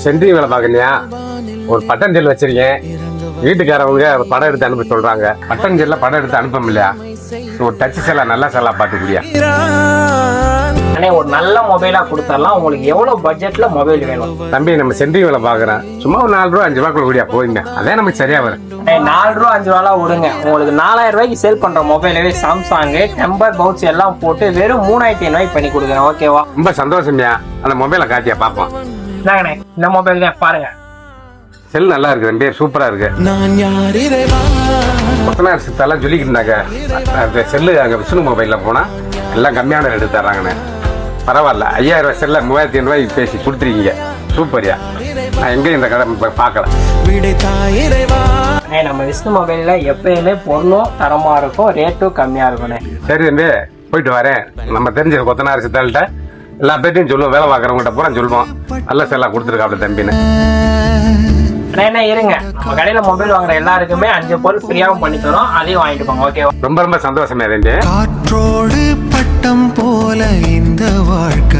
Sentry வேலை பாக்கலையா? ஒரு button cell வச்சிருக்கேன். வீட்டுக்காரவங்க படம் எடுத்து அனுப்ப சொல்றாங்க. பட்டன் செல்ல படம் எடுத்து அனுப்ப இல்லையா? ஒரு டச் செல்லா நல்ல செல்லா பாத்துக்குடியா? ஒரு நல்ல மொபைலா கொடுத்தரலாம். உங்களுக்கு எவ்வளவு பட்ஜெட்ல மொபைல் வேணும்? தம்பி, நம்ம சென்ட்ரி வேலை பாக்குறேன். சும்மா ஒரு 4 ரூபா 5 ரூபாய்க்குள்ள கூடியா போயிங்க. அதே நமக்கு சரியா வரும். 4 ரூபா 5 ரூபாலாம் விடுங்க. உங்களுக்கு 4000 ரூபாய்க்கு சேல் பண்ற மொபைலவே சாம்சங் டெம்பர் பவுச் எல்லாம் போட்டு வெறும் 3500 பண்ணி கொடுக்குறேன். ஓகேவா? ரொம்ப சந்தோஷம்யா. அந்த மொபைலை காட்டியா பாப்போம். இந்தாங்கண்ணே, இந்த மொபைல் தான் பாருங்க. செல் நல்லா இருக்கு தம்பி, சூப்பரா இருக்கு. கொத்தனார் சித்தெல்லாம் சொல்லிக்கிட்டாங்க. அந்த செல்லு அங்க விஷ்ணு மொபைல்ல போனா எல்லாம் கம்மியான ரேட்டு தர்றாங்கண்ணே. பரவாயில்ல, 5000 ரூபாய் செல்ல 3500 ரூபாய்க்கு பேசி கொடுத்துருக்கீங்க. சூப்பர்யா. நான் எங்க இந்த கடை பார்க்கல. நம்ம விஷ்ணு மொபைல்ல எப்பயுமே பொருளும் தரமா இருக்கும், ரேட்டும் கம்மியா இருக்கும்ண்ணே. சரி தம்பி, போயிட்டு வரேன். நம்ம தெரிஞ்ச கொத்தனார் சித்தாள்கிட்ட எல்லா பேர்ட்டையும் சொல்லுவோம், வேலை பார்க்குறவங்கள்ட்ட பூரா சொல்லுவோம். நல்ல செல்லா கொடுத்துருக்காப்ல தம்பின்னு. என்ன இருங்க, நம்ம கடையில மொபைல் வாங்குற எல்லாருக்குமே 5 பொருள் ஃப்ரீயாவும் பண்ணி தரோம். அதையும் வாங்கிட்டு போங்க. ஓகேவா? ரொம்ப ரொம்ப சந்தோஷமே தம்பி. காற்றோடு பட்டம் போல இந்த வாழ்க்கை